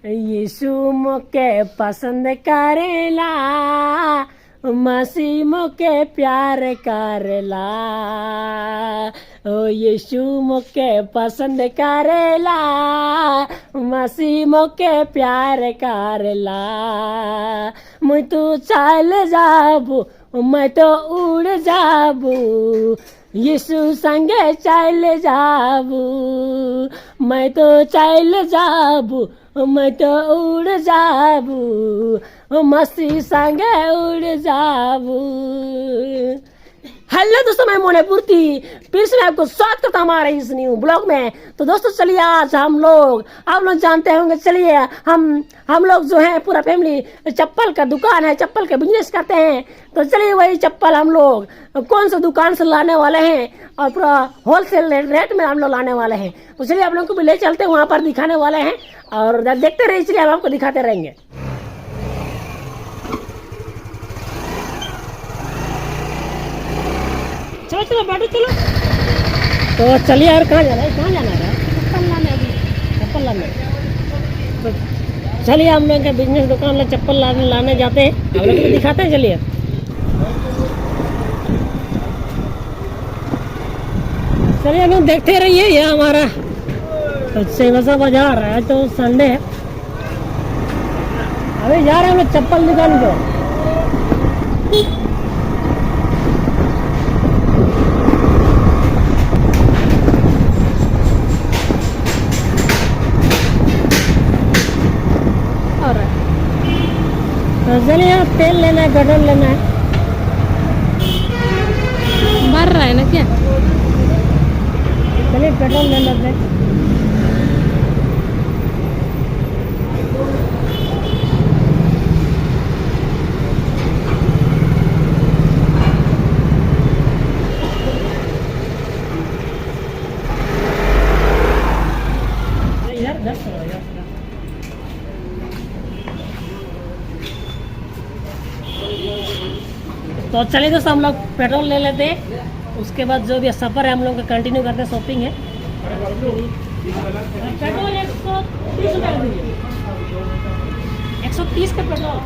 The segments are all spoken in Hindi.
यीशु मोके पसंद करेला, मसीह मोके प्यार करेला। ओ यीशु मोके पसंद करेला, मसीह मोके प्यार करेला। मैं तो चल जाबू, मैं तो उड़ जाबू, यीशु संगे चल जाबू। मैं तो चल जाबू, मैं तो उड़ जाबू, मसीह संगे उड़ जाबू। हेलो दोस्तों, मैं मोने पूर्ति फिर से मैं आपको स्वागत करता हूं हमारे इस न्यू ब्लॉग में। तो दोस्तों चलिए, आज हम लोग, आप लोग जानते होंगे, चलिए हम लोग जो है पूरा फैमिली चप्पल का दुकान है, चप्पल का बिजनेस करते हैं। तो चलिए वही चप्पल हम लोग कौन सा दुकान से लाने वाले हैं और पूरा होलसेल रेट में हम लोग लाने वाले हैं। तो चलिए आप लोग को भी ले चलते हैं, वहाँ पर दिखाने वाले हैं और देखते रहिए। चलिए हम आपको दिखाते रहेंगे। चलो चलो बैठो, चलो। तो चलिए यार, कहाँ जाना है, कहाँ जाना है? चप्पल लाने, अभी चप्पल लाने। तो चलिए हम लोग के बिजनेस दुकान में चप्पल लाने जाते हैं, हम लोग को दिखाते हैं। चलिए चलिए हम लोग देखते रहिए। ये हमारा सेवसा बाजार है, तो संडे है, अभी जा रहे हैं हम लोग चप्पल दुकान को। चलिए तेल लेना है, पेट्रोल लेना है। भर रहा है ना क्या? चलिए पेट्रोल ले लेते हैं। यार 10 करो यार। तो चलिए दोस्तों, हम लोग पेट्रोल ले लेते हैं, उसके बाद जो भी सफ़र है हम लोग का कंटिन्यू करते हैं। शॉपिंग है। पेट्रोल 130 रुपये का दीजिए, 130 का पेट्रोल।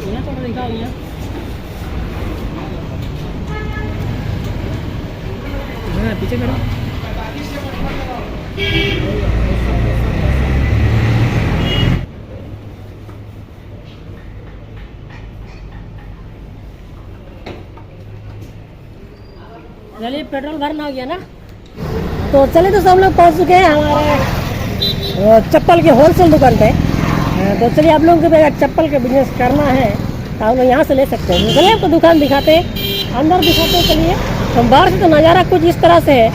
यहाँ थोड़ा दिखाओ, यहाँ पीछे करो। चलिए पेट्रोल भरना हो गया ना। तो चलिए दोस्तों, हम लोग पहुँच चुके हैं हमारे चप्पल के होलसेल दुकान पे। तो चलिए आप लोगों को अगर चप्पल का बिजनेस करना है तो आप लोग यहाँ से ले सकते हैं। चलिए आपको दुकान दिखाते हैं, अंदर दिखाते हैं। चलिए तो बाहर से तो नज़ारा कुछ इस तरह से है।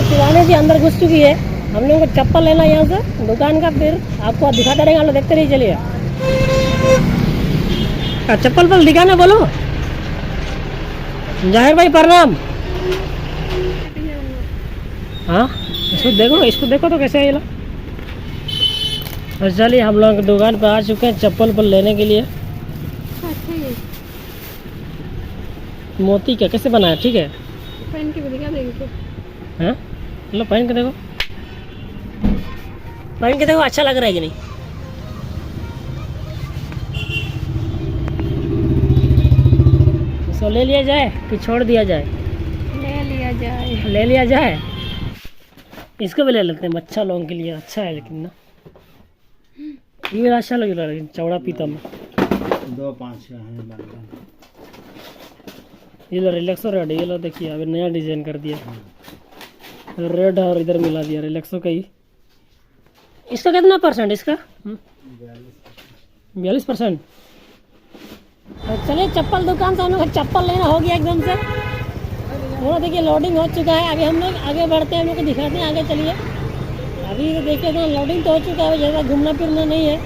शिवानी जी अंदर घुस चुकी है, हम लोगों को चप्पल लेना है यहाँ से दुकान का, फिर आपको दिखाते रहेंगे, आप लोग देखते रहिए। चलिए चप्पल पर दिखाना, बोलो। जाहिर भाई प्रणाम। हाँ इसको देखो तो कैसे है ये लोग। चलिए हम लोग दुकान पर आ चुके हैं चप्पल पर लेने के लिए। मोती का कैसे बनाया, ठीक है? पहन के दिखा देंगे। हाँ लो पहन के देखो, पहन के देखो, अच्छा लग रहा है कि नहीं? तो ले लिया जाए कि छोड़ दिया जाए? ले लिया जाए। ले लिया जाए। इसको भी ले लेते हैं, बच्चा लोगों के लिए अच्छा है। लेकिन ना ये भी अच्छा लग रहा है, लेकिन चौड़ा पीता में 2-5 है। ये लो रिलैक्सो रेड, ये लो देखिए अभी नया डिजाइन कर दिया, रेड और इधर मिला दिया रिलैक्सो का ही। इसका कितना परसेंट? इसका 42%। चलिए चप्पल दुकान से हम लोग चप्पल लेना हो गया एकदम से। थोड़ा देखिए लोडिंग हो चुका है, अभी हम लोग आगे बढ़ते हैं, हम लोग को दिखाते हैं आगे। चलिए अभी तो देखिए तो लोडिंग तो हो चुका है, ज़्यादा घूमना फिरना नहीं है।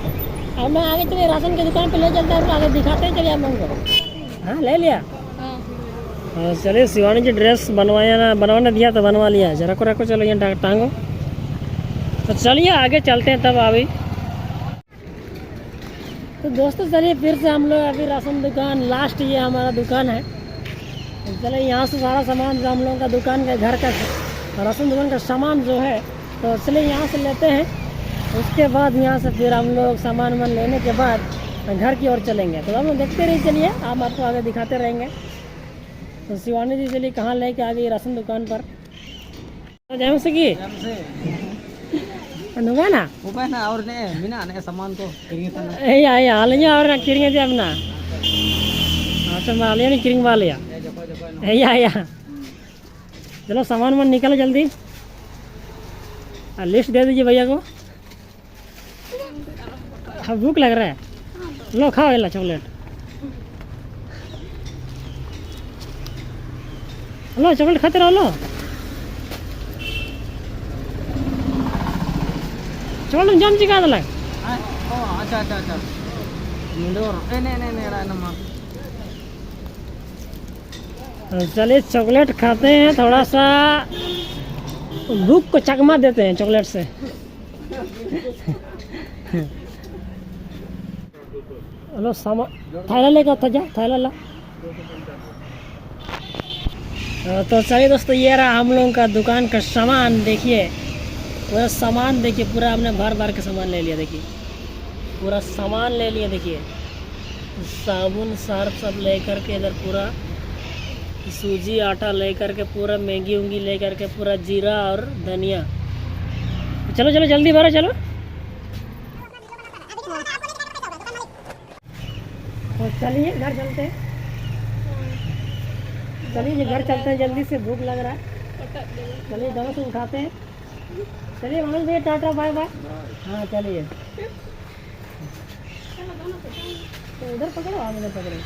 अब मैं आगे चलिए राशन की दुकान पे ले चलते हैं, आगे दिखाते हैं। चलिए आप लोगों को। हाँ ले लिया। हाँ चलिए, शिवानी जी ड्रेस बनवाने दिया तो बनवा लिया। जरा को रखो, चलो यहाँ टांगो। तो चलिए आगे चलते हैं तब अभी। तो दोस्तों चलिए फिर से हम लोग अभी राशन दुकान लास्ट, ये हमारा दुकान है। चलिए यहाँ से सारा सामान जो हम लोगों का दुकान का घर का राशन दुकान का सामान जो है, तो चलिए यहाँ से लेते हैं। उसके बाद यहाँ से फिर हम लोग सामान वामान लेने के बाद घर की ओर चलेंगे। तो हम लोग देखते रहिए, चलिए हम आपको आगे दिखाते रहेंगे। तो शिवानी जी चलिए कहाँ लेके आ गई राशन दुकान पर। जय से की ना और ने बिना ने सामान को और ना किरिंगे थे अपना। अच्छा मालिया नहीं किरिंग वालिया चलो सामान वामान निकालो जल्दी। लिस्ट दे दीजिए भैया को। हाँ भूख लग रहा है, लो खाओ ये चॉकलेट। लो चॉकलेट खाते रहो, लो चॉकलेट जम चिका लग। अच्छा अच्छा अच्छा चलिए चॉकलेट खाते हैं, थोड़ा सा भूख को चकमा देते हैं चॉकलेट से। हेलो सामान थैला लेकर था, जा थैला ला। तो चलिए दोस्तों, ये रहा हम लोगों का दुकान का सामान। देखिए पूरा सामान, देखिए पूरा हमने भर भर के सामान ले लिया। देखिए पूरा सामान ले लिया। देखिए साबुन सर्फ सब ले करके, इधर पूरा सूजी आटा ले करके, पूरा मैगी उंगी ले करके, पूरा जीरा और धनिया। चलो चलो जल्दी भरो, चलो। तो चलिए घर चलते हैं, चलिए घर चलते हैं जल्दी से, भूख लग रहा है। चलिए दोनों से उठाते हैं। चलिए मनोज भैया टाटा बाय बाय। हाँ चलिए, तो उधर पकड़ो, आप इधर पकड़ो।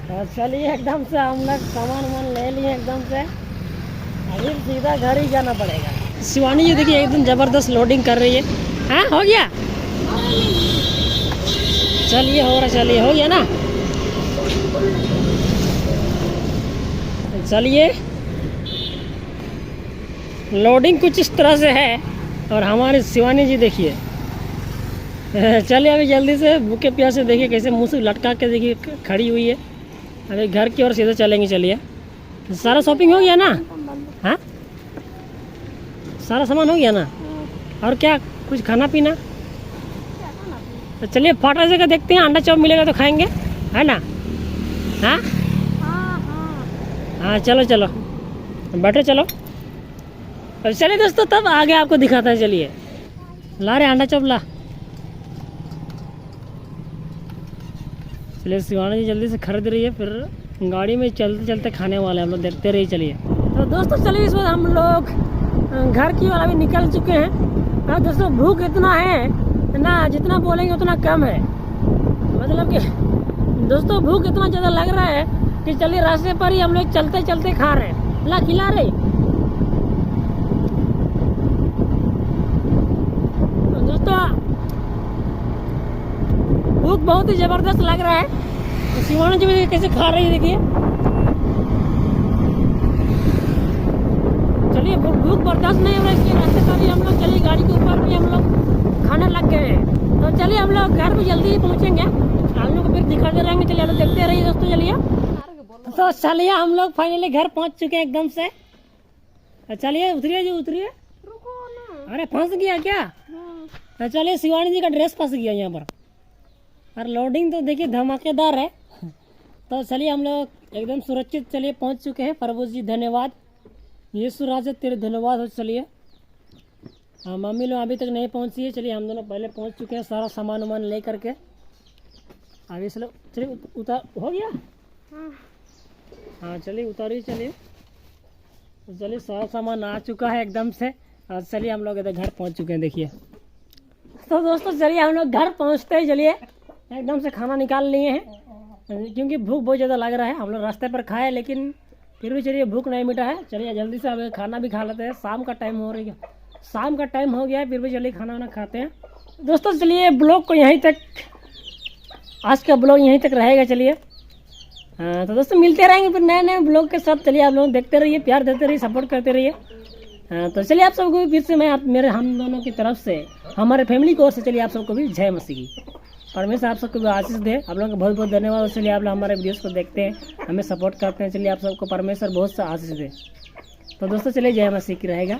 तो चलिए एकदम से हम लोग सामान वामान ले लिए एकदम से। अभी सीधा घर ही जाना पड़ेगा। शिवानी जी देखिए एकदम ज़बरदस्त लोडिंग कर रही है। हाँ हो गया, चलिए हो रहा, चलिए हो गया ना। चलिए लोडिंग कुछ इस तरह से है। और हमारी शिवानी जी देखिए, चलिए अभी जल्दी से भूखे प्यासे देखिए कैसे मुँह से लटका के देखिए खड़ी हुई है। अभी घर की ओर सीधे चलेंगे। चलिए सारा शॉपिंग हो गया ना? हाँ सारा सामान हो गया ना? और क्या कुछ खाना पीना? तो चलिए फाटा से का देखते हैं, अंडा चॉप मिलेगा तो खाएंगे, है ना? हाँ हाँ चलो चलो बैठो, चलो। और चलिए दोस्तों तब आगे आपको दिखाता है। चलिए ला रहे अंडा चॉप ला। चलिए शिवानी जी जल्दी से खरीद रही है, फिर गाड़ी में चलते चलते खाने वाले हम लोग, देखते रहिए। चलिए तो दोस्तों चलिए इस वक्त हम लोग घर की ओर अभी निकल चुके हैं। हाँ दोस्तों भूख इतना है ना, जितना बोलेंगे उतना कम है। मतलब कि दोस्तों भूख इतना ज़्यादा लग रहा है कि चलिए रास्ते पर ही हम लोग चलते चलते खा रहे हैं। ला खिला रहे। तो दोस्तों भूख बहुत ही ज़बरदस्त लग रहा है। तो शिवानी जी भी कैसे खा रही है देखिए। चलिए भूख बर्दाश्त नहीं हो रहा है, इसलिए रास्ते पर ही हम लोग चलिए गाड़ी के ऊपर भी हम लोग खाने लग गए हैं। तो चलिए हम लोग घर भी जल्दी ही पहुँचेंगे, हम लोग को फिर दिखाते रहेंगे। चलिए हम लोग देखते रहिए दोस्तों। चलिए तो चलिए हम लोग फाइनली घर पहुँच चुके हैं एकदम से। चलिए उतरिए जी, उतरिए। अरे फंस गया क्या? तो चलिए शिवानी जी का ड्रेस फंस गया यहाँ पर। और लोडिंग तो देखिए धमाकेदार है। तो चलिए हम लोग एकदम सुरक्षित चलिए पहुँच चुके हैं। प्रभु जी धन्यवाद, यीशु राजा तेरे धन्यवाद हो। चलिए हाँ मम्मी लोग अभी तक नहीं पहुंची है। चलिए हम दोनों पहले पहुंच चुके हैं, सारा सामान वामान ले करके। अभी चलो चलिए उतार हो गया। हाँ चलिए उतारिए। चलिए तो चलिए सारा सामान आ चुका है एकदम से। और चलिए हम लोग इधर घर पहुंच चुके हैं। देखिए तो दोस्तों चलिए हम लोग घर पहुंचते ही चलिए एकदम से खाना निकाल लिए हैं, क्योंकि भूख बहुत ज़्यादा लग रहा है। हम लोग रास्ते पर खाए लेकिन फिर भी चलिए भूख नहीं मिटा है। चलिए जल्दी से अब खाना भी खा लेते हैं। शाम का टाइम हो रही है, शाम का टाइम हो गया है, फिर भी चलिए खाना वाना खाते हैं। दोस्तों चलिए ब्लॉग को यहीं तक, आज का ब्लॉग यहीं तक रहेगा। चलिए हाँ तो दोस्तों मिलते रहेंगे फिर नए नए ब्लॉग के साथ। चलिए आप लोग देखते रहिए, प्यार देते रहिए, सपोर्ट करते रहिए। हाँ तो चलिए आप सबको भी फिर से मैं हम दोनों की तरफ से, हमारे फैमिली की ओर से चलिए आप सबको भी जय मसीह की। परमेश्वर आप सबको भी आशीष दे। आप लोगों का बहुत बहुत धन्यवाद। चलिए आप लोग हमारे वीडियोस को देखते हैं, हमें सपोर्ट करते हैं। चलिए आप सबको परमेश्वर बहुत सा आशीष दे। तो दोस्तों चलिए जय मसीह की रहेगा।